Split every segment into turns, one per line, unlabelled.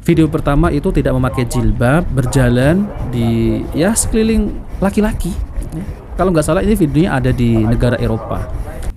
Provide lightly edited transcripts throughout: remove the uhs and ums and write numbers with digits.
Video pertama itu tidak memakai jilbab, berjalan di sekeliling laki-laki. Kalau nggak salah ini videonya ada di negara Eropa.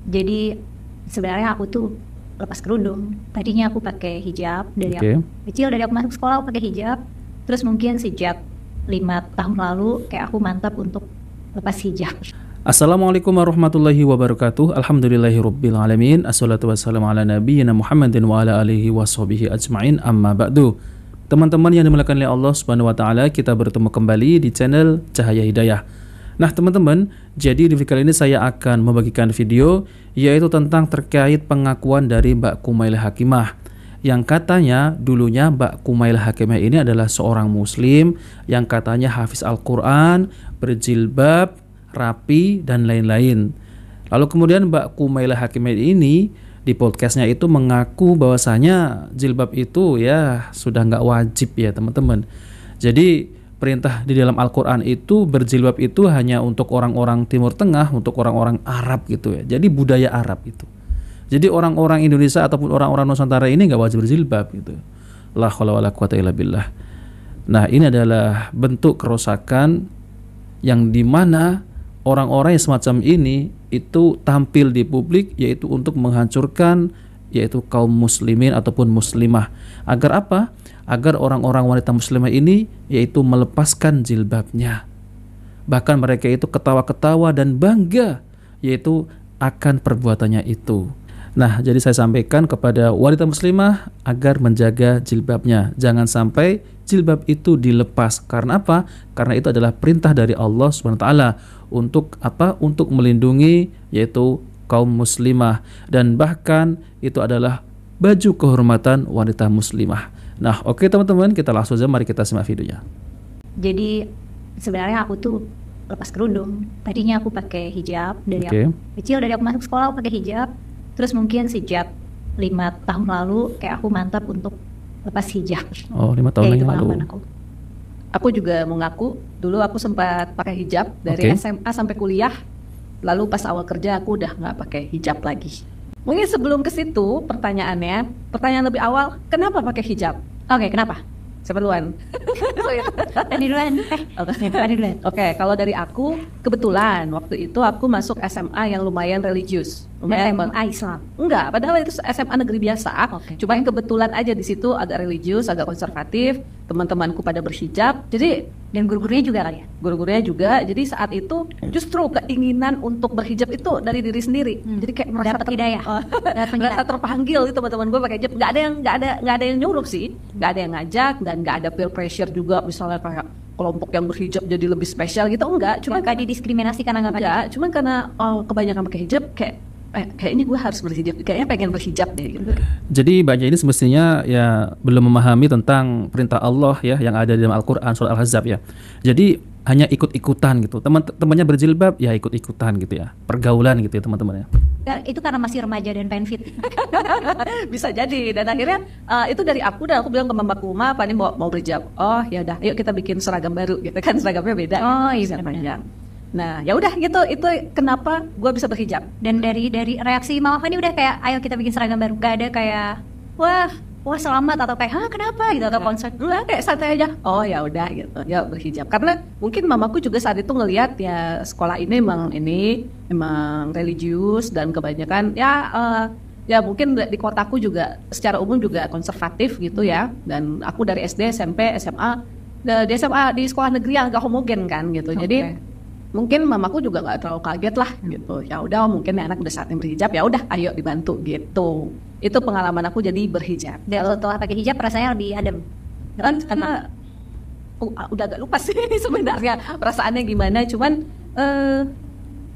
Jadi sebenarnya aku tuh lepas kerudung. Tadinya aku pakai hijab dari aku kecil, dari aku masuk sekolah aku pakai hijab. Terus mungkin sejak 5 tahun lalu kayak aku mantap untuk lepas hijab.
Assalamualaikum warahmatullahi wabarakatuh. Alhamdulillahirabbil alamin. Assalatu wassalamu ala nabiyyina Muhammadin wa ala alihi washabihi ajmain. Amma ba'du. Teman-teman yang dimuliakan oleh Allah Subhanahu wa taala, kita bertemu kembali di channel Cahaya Hidayah. Nah, teman-teman, jadi di video kali ini saya akan membagikan video yaitu tentang terkait pengakuan dari Mbak Kumailah Hakimah. Yang katanya dulunya Mbak Kumailah Hakimah ini adalah seorang muslim yang katanya hafiz Al-Qur'an, berjilbab, rapi, dan lain-lain. Lalu kemudian Mbak Kumailah Hakimah ini di podcastnya itu mengaku bahwasanya jilbab itu sudah nggak wajib ya teman-teman. Jadi perintah di dalam Al-Quran itu berjilbab itu hanya untuk orang-orang Timur Tengah, untuk orang-orang Arab gitu ya. Jadi budaya Arab itu. Jadi orang-orang Indonesia ataupun orang-orang Nusantara ini nggak wajib berjilbab gitu. La haula wala quwata illa billah. Nah, ini adalah bentuk kerusakan yang dimana orang-orang yang semacam ini itu tampil di publik yaitu untuk menghancurkan yaitu kaum muslimin ataupun muslimah. Agar apa? Agar orang-orang wanita muslimah ini yaitu melepaskan jilbabnya. Bahkan mereka itu ketawa-ketawa dan bangga yaitu akan perbuatannya itu. Nah, jadi saya sampaikan kepada wanita muslimah agar menjaga jilbabnya. Jangan sampai jilbab itu dilepas. Karena apa? Karena itu adalah perintah dari Allah SWT. Untuk apa? Untuk melindungi yaitu kaum muslimah. Dan bahkan itu adalah baju kehormatan wanita muslimah. Nah, oke teman-teman, kita langsung saja mari kita simak videonya.
Jadi sebenarnya aku tuh lepas kerudung. Tadinya aku pakai hijab dari aku kecil, dari aku masuk sekolah aku pakai hijab. Terus mungkin sejak 5 tahun lalu kayak aku mantap untuk lepas hijab.
Oh, 5 tahun yang lalu.
Aku juga mau ngaku, dulu aku sempat pakai hijab dari SMA sampai kuliah. Lalu pas awal kerja aku udah nggak pakai hijab lagi. Mungkin sebelum ke situ pertanyaan lebih awal, kenapa pakai hijab?
Oke, kenapa?
Siapa duluan?
Tadi duluan.
Oke, kalau dari aku, kebetulan waktu itu aku masuk SMA yang lumayan religius.
SMA Islam?
Enggak, padahal itu SMA negeri biasa. Cuma yang kebetulan aja di situ agak religius, agak konservatif. Teman-temanku pada berhijab. Jadi
dan guru-gurunya juga kali ya?
Guru-gurunya juga. Jadi saat itu justru keinginan untuk berhijab itu dari diri sendiri. Jadi kayak merasa
hidayah.
Merasa terpanggil itu teman-teman gue pakai hijab. Nggak ada yang nyuruh sih. Nggak ada yang ngajak dan nggak ada peer pressure juga. Misalnya kayak kelompok yang berhijab jadi lebih spesial gitu, enggak. Cuma
nggak didiskriminasi karena nggak pakai.
Cuma karena kebanyakan pakai hijab kayaknya gue harus berhijab, kayaknya pengen berhijab deh gitu.
Jadi banyak ini semestinya belum memahami tentang perintah Allah yang ada di dalam Al-Quran surat Al-Ahzab ya. Jadi hanya ikut-ikutan gitu. Teman-temannya berjilbab ikut-ikutan gitu ya. Pergaulan gitu ya teman-teman ya.
Itu karena masih remaja dan pengen fit.
Bisa jadi. Dan akhirnya itu dari aku, dan aku bilang ke mamaku, "Ma, Pak ini mau berhijab." "Oh ya udah, ayo kita bikin seragam baru." Gitu kan, seragamnya beda.
Oh iya panjang.
Nah, ya udah gitu, itu kenapa gue bisa berhijab.
Dan dari reaksi Mama Fani udah kayak, ayo kita bikin seragam baru. Gak ada kayak, wah selamat, atau kayak, kenapa gitu, atau konsep dulu
kayak santai aja. Oh ya udah gitu, ya berhijab. Karena mungkin mamaku juga saat itu ngelihat ya sekolah ini memang religius dan kebanyakan ya mungkin di kotaku juga secara umum juga konservatif gitu ya. Dan aku dari SD, SMP, SMA, di sekolah negeri yang agak homogen kan gitu. Jadi mungkin mamaku juga nggak terlalu kaget lah gitu. Ya udah, mungkin anak udah saatnya berhijab, ya udah ayo dibantu gitu. Itu pengalaman aku jadi berhijab.
Dan setelah pakai hijab rasanya lebih adem.
Karena udah agak lupa sih sebenarnya perasaannya gimana. Cuman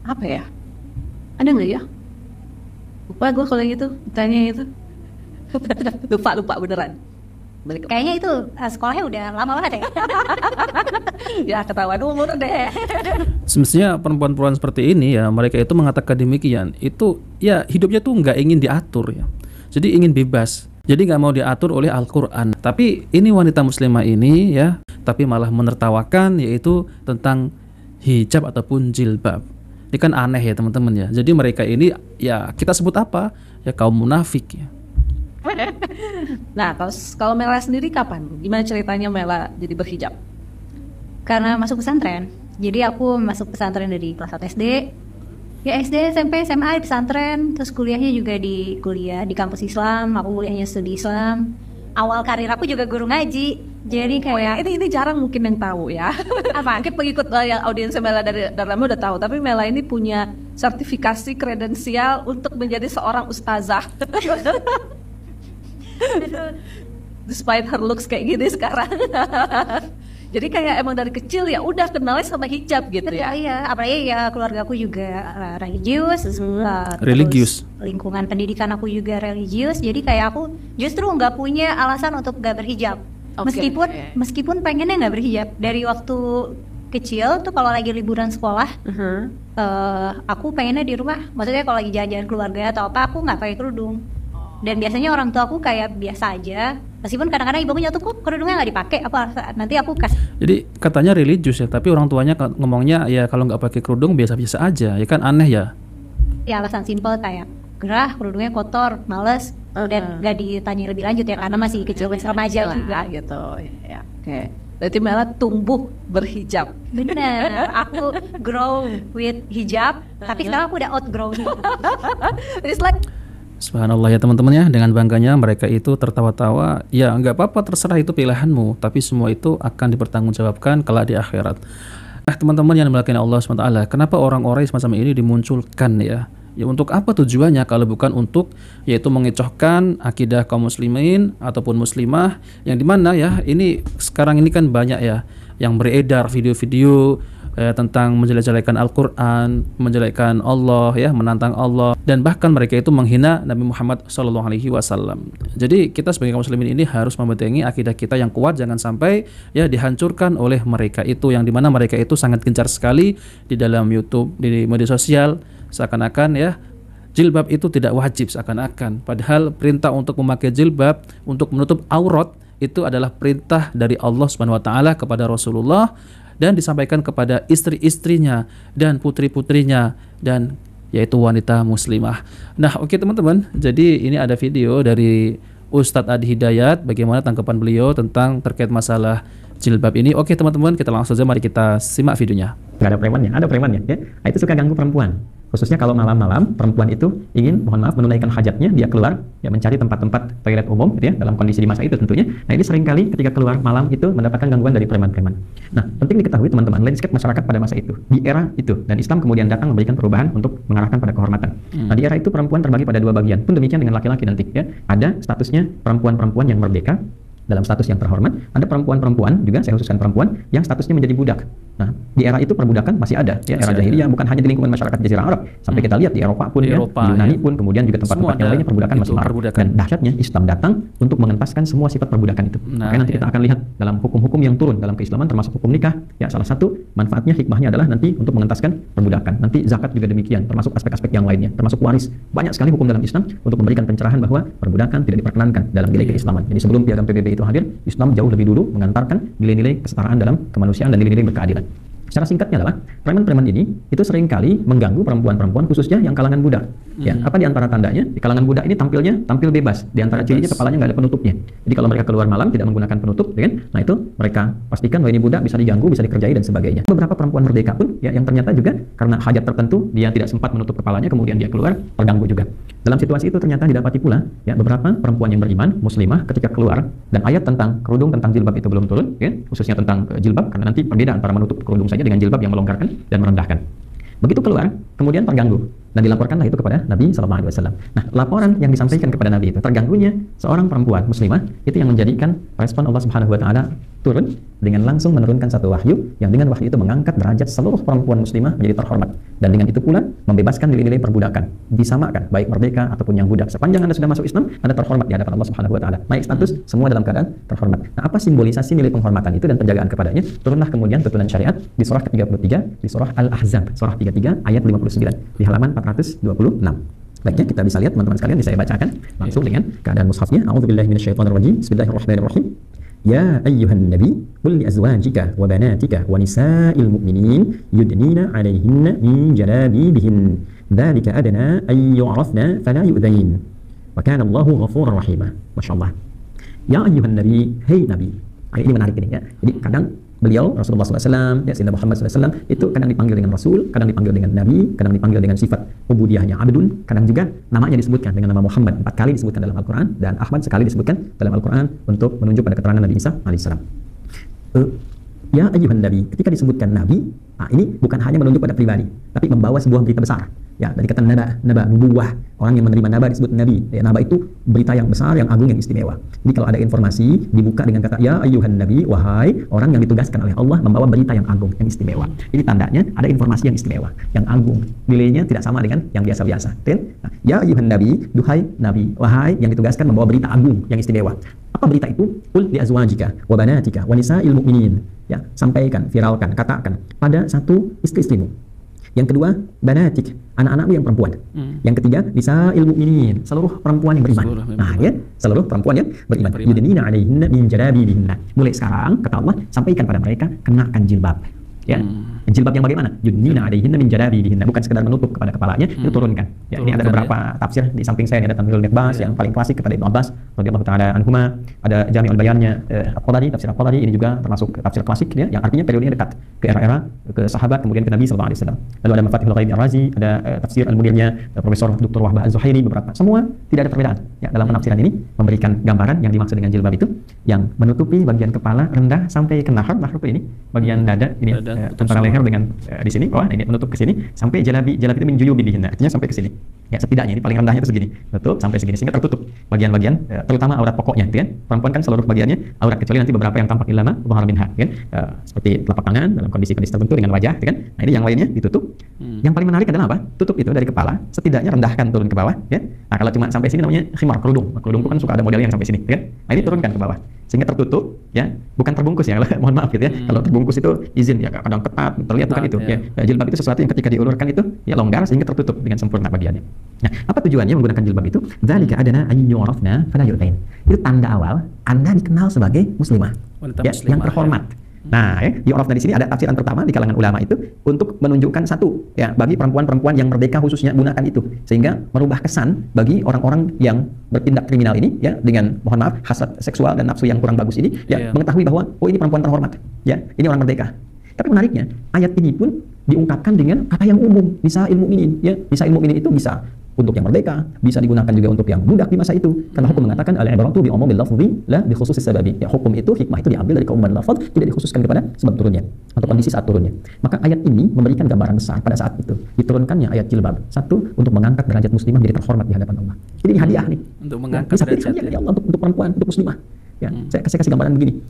apa ya? Ada nggak ya? Lupa gue kalau gitu tanya itu. lupa beneran.
Kayaknya itu sekolahnya udah lama banget ya.
Ya ketahuan umur deh.
Semestinya perempuan-perempuan seperti ini mereka itu mengatakan demikian. Itu hidupnya tuh nggak ingin diatur ya. Jadi ingin bebas. Jadi nggak mau diatur oleh Al-Quran. Tapi ini wanita muslimah ini tapi malah menertawakan yaitu tentang hijab ataupun jilbab. Ini kan aneh ya teman-teman ya. Jadi mereka ini kita sebut apa? Ya kaum munafik ya.
Nah, kalau Mela sendiri kapan? Gimana ceritanya Mela jadi berhijab?
Karena masuk pesantren. Jadi aku masuk pesantren dari kelas 1 SD. Ya SD, SMP, SMA di pesantren. Terus kuliahnya juga di kampus Islam. Aku kuliahnya studi Islam. Awal karir aku juga guru ngaji. Jadi kayak
ini jarang mungkin yang tahu ya.
apa?
Mungkin pengikut yang audiens Mela dari lama udah tahu. Tapi Mela ini punya sertifikasi kredensial untuk menjadi seorang ustazah. Despite her looks kayak gini sekarang. Jadi kayak emang dari kecil ya udah kenalnya sama hijab gitu ya.
Iya, apalagi ya keluarga aku juga religius,
religius.
Terus lingkungan pendidikan aku juga religius. Jadi kayak aku justru nggak punya alasan untuk nggak berhijab.
Okay.
Meskipun pengennya nggak berhijab. Dari waktu kecil tuh kalau lagi liburan sekolah, aku pengennya di rumah. Maksudnya kalau lagi jalan-jalan keluarga atau apa, aku nggak pakai kerudung. Dan biasanya orang tua aku kayak biasa aja. Meskipun kadang-kadang ibuku nyatu kok kerudungnya nggak dipakai, nanti aku kasih.
Jadi katanya religius ya, tapi orang tuanya ngomongnya ya kalau nggak pakai kerudung biasa-biasa aja, ya kan aneh ya?
Ya alasan simpel kayak gerah, kerudungnya kotor, males, dan nggak ditanya lebih lanjut ya karena masih kecil remaja juga
gitu. Ya, oke. Berarti Mela tumbuh berhijab.
Bener, aku grow with hijab, tapi sekarang aku udah outgrow.
It's like
Subhanallah ya teman-teman ya, dengan bangganya mereka itu tertawa-tawa. Ya nggak apa-apa, terserah itu pilihanmu, tapi semua itu akan dipertanggungjawabkan kelak di akhirat. Nah teman-teman yang dimuliakan Allah SWT, kenapa orang-orang semacam ini dimunculkan ya? Ya untuk apa tujuannya kalau bukan untuk yaitu mengecohkan akidah kaum muslimin ataupun muslimah, yang dimana ya ini sekarang ini kan banyak ya yang beredar video-video tentang menjelek-jelekan Al-Quran, menjelekkan Allah ya, menantang Allah, dan bahkan mereka itu menghina Nabi Muhammad SAW. Jadi kita sebagai kaum muslimin ini harus membentengi akidah kita yang kuat, jangan sampai ya dihancurkan oleh mereka itu, yang dimana mereka itu sangat gencar sekali di dalam YouTube, di media sosial, seakan-akan ya jilbab itu tidak wajib seakan-akan, padahal perintah untuk memakai jilbab untuk menutup aurat itu adalah perintah dari Allah Subhanahu wa taala kepada Rasulullah, dan disampaikan kepada istri-istrinya dan putri-putrinya, dan yaitu wanita muslimah. Nah oke teman-teman, jadi ini ada video dari Ustadz Adi Hidayat, bagaimana tanggapan beliau tentang terkait masalah jilbab ini. Oke teman-teman, kita langsung saja, mari kita simak videonya.
Nggak ada premannya, ada premannya ya. Nah, itu suka ganggu perempuan. Khususnya kalau malam-malam perempuan itu ingin, mohon maaf, menunaikan hajatnya, dia keluar ya mencari tempat-tempat toilet umum gitu ya, dalam kondisi di masa itu tentunya. Nah ini seringkali ketika keluar malam itu mendapatkan gangguan dari preman-preman. Nah penting diketahui teman-teman, landscape masyarakat pada masa itu, di era itu, dan Islam kemudian datang memberikan perubahan untuk mengarahkan pada kehormatan. Nah di era itu perempuan terbagi pada dua bagian, pun demikian dengan laki-laki nanti ya. Ada statusnya perempuan-perempuan yang merdeka dalam status yang terhormat, ada perempuan-perempuan juga, saya khususkan perempuan yang statusnya menjadi budak. Nah, di era itu perbudakan masih ada, ya, era jahiliyah, bukan hanya di lingkungan masyarakat Jazirah Arab, sampai kita lihat di Eropa pun, di Yunani pun, kemudian juga tempat-tempat yang lainnya perbudakan masih marak. Dan dahsyatnya Islam datang untuk mengentaskan semua sifat perbudakan itu. Makanya nanti kita akan lihat dalam hukum-hukum yang turun dalam keislaman, termasuk hukum nikah, ya salah satu manfaatnya, hikmahnya adalah nanti untuk mengentaskan perbudakan. Nanti zakat juga demikian, termasuk aspek-aspek yang lainnya, termasuk waris. Banyak sekali hukum dalam Islam untuk memberikan pencerahan bahwa perbudakan tidak diperkenankan dalam nilai keislaman. Jadi sebelum piagam PBB itu hadir, Islam jauh lebih dulu mengantarkan nilai-nilai kesetaraan dalam kemanusiaan dan nilai-nilai berkeadilan. Secara singkatnya adalah preman-preman ini itu seringkali mengganggu perempuan-perempuan, khususnya yang kalangan budak. Ya, apa di antara tandanya? Di kalangan budak ini tampil bebas. Di antara cirinya kepalanya nggak ada penutupnya. Jadi kalau mereka keluar malam tidak menggunakan penutup, ya kan? Nah itu mereka pastikan bahwa ini budak, bisa diganggu, bisa dikerjai dan sebagainya. Beberapa perempuan merdeka pun ya yang ternyata juga karena hajat tertentu dia tidak sempat menutup kepalanya, kemudian dia keluar terganggu juga. Dalam situasi itu ternyata didapati pula ya beberapa perempuan yang beriman, muslimah, ketika keluar dan ayat tentang kerudung, tentang jilbab itu belum turun, ya, khususnya tentang jilbab, karena nanti perbedaan antara menutup kerudung saja dengan jilbab yang melonggarkan dan merendahkan. Begitu keluar, kemudian terganggu dan dilaporkanlah itu kepada Nabi SAW. Nah, laporan yang disampaikan kepada Nabi itu, terganggunya seorang perempuan muslimah, itu yang menjadikan respon Allah Subhanahu wa taala turun dengan langsung menurunkan satu wahyu yang dengan wahyu itu mengangkat derajat seluruh perempuan muslimah menjadi terhormat, dan dengan itu pula membebaskan nilai-nilai perbudakan, disamakan baik merdeka ataupun yang budak. Sepanjang Anda sudah masuk Islam, Anda terhormat di hadapan Allah Subhanahu wa taala. Naik status, semua dalam keadaan terhormat. Nah, apa simbolisasi nilai penghormatan itu dan penjagaan kepadanya? Turunlah kemudian tuntunan syariat di surah ke-33, di surah Al-Ahzab, surah 33 ayat 59 di halaman 426. Baiknya kita bisa lihat teman-teman sekalian, saya bacakan langsung dengan keadaan mushafnya. A'udzubillahi minasyaitonirrajim. Bismillahirrahmanirrahim. Ya ayyuhan nabi qul li azwajika wa banatika wa nisa'il mu'minin yudnina 'alayhinna min jalabibihin dzalika adna ay yu'rafna fala yu'dzain wa kana Allahu ghafurur rahima. Masyaallah. ya ayyuhan nabi, hey nabi. Ini menarik ini ya. Jadi kadang beliau Rasulullah SAW, ya Sayyidina Muhammad SAW itu kadang dipanggil dengan Rasul, kadang dipanggil dengan Nabi, kadang dipanggil dengan sifat ubudiyahnya abdun, kadang juga namanya disebutkan dengan nama Muhammad 4 kali disebutkan dalam Al-Quran, dan Ahmad sekali disebutkan dalam Al-Quran untuk menunjuk pada keterangan Nabi Isa alaihissalam. Ya ayyuhan nabi, ketika disebutkan nabi, ini bukan hanya menunjuk pada pribadi, tapi membawa sebuah berita besar. Ya, dari kata naba, nubuwah, orang yang menerima naba disebut nabi. Ya, naba itu berita yang besar, yang agung, yang istimewa. Jadi kalau ada informasi dibuka dengan kata ya ayyuhan nabi, wahai orang yang ditugaskan oleh Allah membawa berita yang agung, yang istimewa. Ini tandanya ada informasi yang istimewa, yang agung. Nilainya tidak sama dengan yang biasa-biasa. Nah, ya ayyuhan nabi, duhai nabi, wahai yang ditugaskan membawa berita agung, yang istimewa. Apa berita itu? Qul li azwajika wa banatika wa nisa'il mu'minin. Ya, sampaikan, viralkan, katakan pada satu istri-istrimu. Yang kedua, banatik, anak-anakmu yang perempuan. Yang ketiga, nisa'il mu'minin, seluruh perempuan yang beriman. Ya, seluruh perempuan yang beriman. Yudnina 'alaihinna min jalabibihinna. Mulai sekarang kata Allah, sampaikan pada mereka, kenakan jilbab. Ya. Jilbab yang bagaimana? Yudnina 'alaihinna min jalabibihinna, bukan sekedar menutup kepada kepalanya, itu turunkan. Ya, ini ada beberapa tafsir di samping saya, ini ada Tamhilul Iqbas yang paling klasik kepada Ibnu Abbas radhiyallahu taala anhuma, ada Jami'ul Bayannya At-Tabari, tafsir At-Tabari, ini juga termasuk tafsir klasik ya, yang artinya periodenya dekat ke era-era ke sahabat kemudian ke Nabi sallallahu alaihi wasallam. Lalu ada Mafatihul Ghaib Ar-Razi, ada tafsir Al-Munirnya Profesor Dr. Wahbah Az-Zuhairi, beberapa. Semua tidak ada perbedaan. Ya, dalam penafsiran ini memberikan gambaran yang dimaksud dengan jilbab itu yang menutupi bagian kepala rendah sampai ke nahar ini, bagian dada ini antara leher dengan di sini bawah, ini menutup ke sini sampai jalabi itu min juyubihinna, artinya sampai ke sini. Ya, setidaknya ini paling rendahnya itu segini, tutup sampai segini sehingga tertutup bagian-bagian terutama aurat pokoknya, gitu kan. Perempuan kan seluruh bagiannya aurat kecuali nanti beberapa yang tampak ilama dhahara minha, kan. Seperti telapak tangan dalam kondisi-kondisi tertentu dengan wajah, gitu kan. Nah, ini yang lainnya ditutup. Yang paling menarik adalah apa? Tutup itu dari kepala, setidaknya rendahkan turun ke bawah, ya. Nah, kalau cuma sampai sini namanya khimar, kerudung. Kerudung itu kan suka ada modelnya yang sampai sini, gitu kan. Nah, ini turunkan ke bawah sehingga tertutup, ya, bukan terbungkus ya, mohon maaf gitu ya. Kalau terbungkus itu izin ya, kadang ketat, terlihat bukan itu ya. Jilbab itu sesuatu yang ketika diulurkan itu ya longgar sehingga tertutup dengan sempurna bagiannya. Nah, apa tujuannya menggunakan jilbab itu? Dzalika adana ayyu yu'rafna fala yu'tain. Itu tanda awal Anda dikenal sebagai muslimah. Ya, yang terhormat. Nah, yu'rafna di sini ada tafsiran pertama di kalangan ulama itu untuk menunjukkan satu ya, bagi perempuan-perempuan yang merdeka khususnya gunakan itu sehingga merubah kesan bagi orang-orang yang bertindak kriminal ini ya, dengan mohon maaf hasrat seksual dan nafsu yang kurang bagus ini ya, mengetahui bahwa oh ini perempuan terhormat ya, ini orang merdeka. Tapi menariknya ayat ini pun diungkapkan dengan kata yang umum, nisa'il mu'minin ya. Nisa'il mu'minin itu bisa untuk yang merdeka, bisa digunakan juga untuk yang budak di masa itu. Karena hukum mengatakan al-ibratu bi umumil lafzi la bi khususis sababi. Ya, hukum itu, hikmah itu diambil dari keumuman lafaz, tidak dikhususkan kepada sebab turunnya atau kondisi saat turunnya. Maka ayat ini memberikan gambaran besar pada saat itu. Diturunkannya ayat jilbab. Satu, untuk mengangkat derajat muslimah menjadi terhormat di hadapan Allah. Jadi ini hadiah nih. Untuk mengangkat derajat ya Allah untuk perempuan, untuk muslimah. Ya, saya kasih gambaran begini.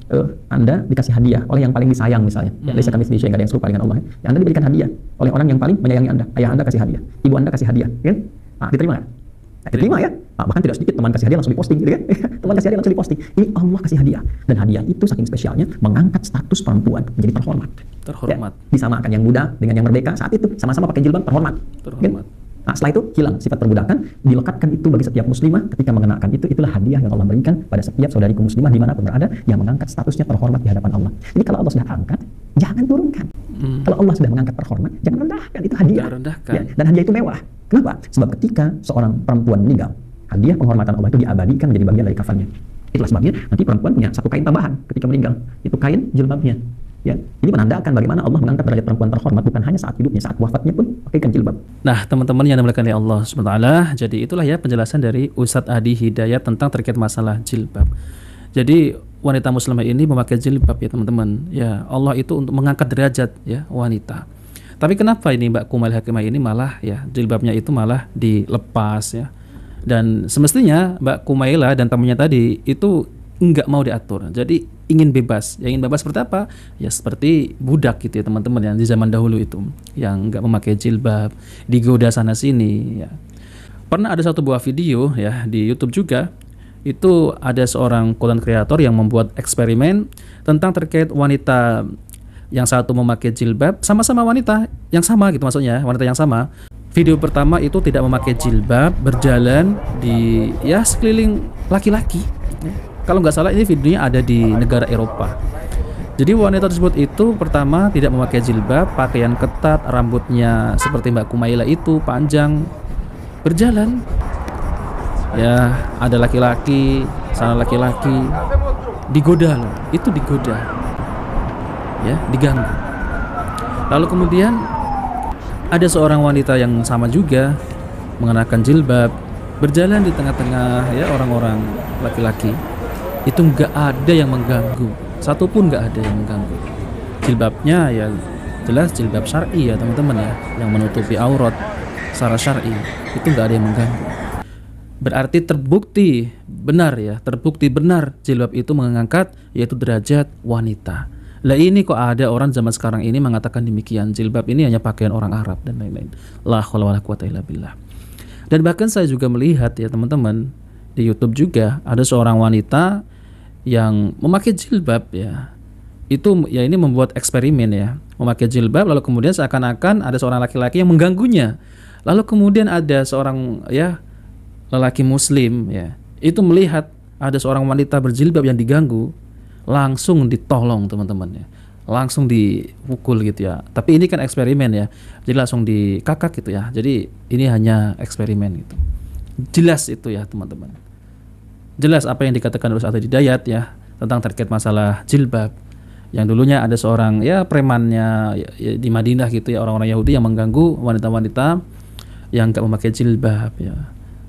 Anda dikasih hadiah oleh yang paling disayang misalnya. Ya, laisa kamitslihi syai'un, enggak ada yang serupa dengan Allah. Ya, Anda diberikan hadiah oleh orang yang paling menyayangi Anda. Ayah Anda kasih hadiah, ibu Anda kasih hadiah, kan? Diterima nggak? Diterima ya. Bahkan tidak sedikit teman kasih hadiah langsung diposting, gitu kan? Teman kasih hadiah langsung diposting. Ini Allah kasih hadiah, dan hadiah itu saking spesialnya mengangkat status perempuan menjadi terhormat. Terhormat. Ya, disamakan yang budak dengan yang merdeka saat itu sama-sama pakai jilbab terhormat. Terhormat. Kan? Nah, setelah itu hilang sifat perbudakan, dilekatkan itu bagi setiap muslimah. Ketika mengenakan itu, itulah hadiah yang Allah berikan pada setiap saudariku muslimah dimanapun berada yang mengangkat statusnya terhormat di hadapan Allah. Jadi kalau Allah sudah angkat, jangan turunkan. Kalau Allah sudah mengangkat terhormat, jangan rendahkan. Itu hadiah. Ya, dan hadiah itu mewah. Kenapa? Sebab ketika seorang perempuan meninggal, hadiah penghormatan Allah itu diabadikan menjadi bagian dari kafannya. Itulah sebabnya nanti perempuan punya satu kain tambahan ketika meninggal. Itu kain jilbabnya. Ya, ini menandakan bagaimana Allah mengangkat derajat perempuan terhormat bukan hanya saat hidupnya, saat wafatnya pun pakaikan jilbab. Nah, teman-teman yang dimuliakan oleh Allah SWT, jadi itulah ya penjelasan dari Ustadz Adi Hidayat tentang terkait masalah jilbab. Jadi wanita muslimah ini memakai jilbab ya teman-teman. Ya, Allah itu untuk mengangkat derajat ya wanita. Tapi kenapa ini Mbak Kumail Hakimah ini malah ya jilbabnya itu malah dilepas ya. Dan semestinya Mbak Kumaila dan temannya tadi itu enggak mau diatur. Jadi ingin bebas. Yang ingin bebas seperti apa? Ya seperti budak gitu ya teman-teman yang di zaman dahulu itu, yang enggak memakai jilbab, digoda sana sini ya. Pernah ada satu buah video ya di YouTube juga. Itu ada seorang content creator yang membuat eksperimen tentang terkait wanita yang satu memakai jilbab, sama-sama wanita yang sama gitu maksudnya, wanita yang sama. Video pertama itu tidak memakai jilbab, berjalan di ya sekeliling laki-laki. Kalau nggak salah ini videonya ada di negara Eropa. Jadi wanita tersebut itu pertama tidak memakai jilbab, pakaian ketat, rambutnya seperti Mbak Kumaila itu panjang, berjalan. Ya ada laki-laki
sana laki-laki digoda loh, itu digoda, ya, diganggu. Lalu kemudian ada seorang wanita yang sama juga mengenakan jilbab, berjalan di tengah-tengah ya orang-orang laki-laki, itu nggak ada yang mengganggu, satupun nggak ada yang mengganggu. Jilbabnya ya jelas jilbab syar'i ya teman-teman ya, yang menutupi aurat secara syar'i, itu nggak ada yang mengganggu. Berarti terbukti benar ya, terbukti benar jilbab itu mengangkat yaitu derajat wanita. Lah ini kok ada orang zaman sekarang ini mengatakan demikian, jilbab ini hanya pakaian orang Arab dan lain-lain. La haula wala quwata illa billah. Dan bahkan saya juga melihat ya teman-teman, di YouTube juga ada seorang wanita yang memakai jilbab ya. Itu ya ini membuat eksperimen ya, memakai jilbab lalu kemudian seakan-akan ada seorang laki-laki yang mengganggunya. Lalu kemudian ada seorang ya lelaki muslim ya, itu melihat ada seorang wanita berjilbab yang diganggu, langsung ditolong teman-teman ya, langsung dipukul gitu ya. Tapi ini kan eksperimen ya, jadi langsung dikakak gitu ya. Jadi ini hanya eksperimen gitu. Jelas itu ya teman-teman, jelas apa yang dikatakan oleh Ustaz Hidayat ya tentang terkait masalah jilbab. Yang dulunya ada seorang ya premannya ya, di Madinah gitu ya, orang-orang Yahudi yang mengganggu wanita-wanita yang enggak memakai jilbab ya.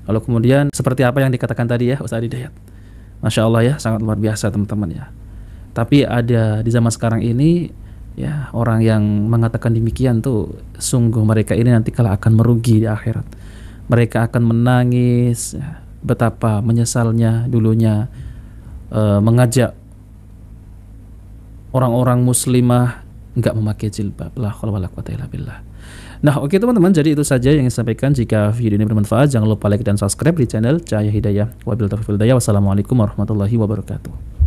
Lalu kemudian seperti apa yang dikatakan tadi ya Ustaz Hidayat, Masya Allah ya, sangat luar biasa teman-teman ya. Tapi ada di zaman sekarang ini ya orang yang mengatakan demikian tuh, sungguh mereka ini nanti kalau akan merugi di akhirat. Mereka akan menangis ya, betapa menyesalnya dulunya mengajak orang-orang muslimah enggak memakai jilbab. La haula wala quwata illa billah. Nah oke teman-teman, jadi itu saja yang saya sampaikan. Jika video ini bermanfaat, jangan lupa like dan subscribe di channel Cahaya Hidayah. Wabillahi taufiq wal hidayah. Wassalamualaikum warahmatullahi wabarakatuh.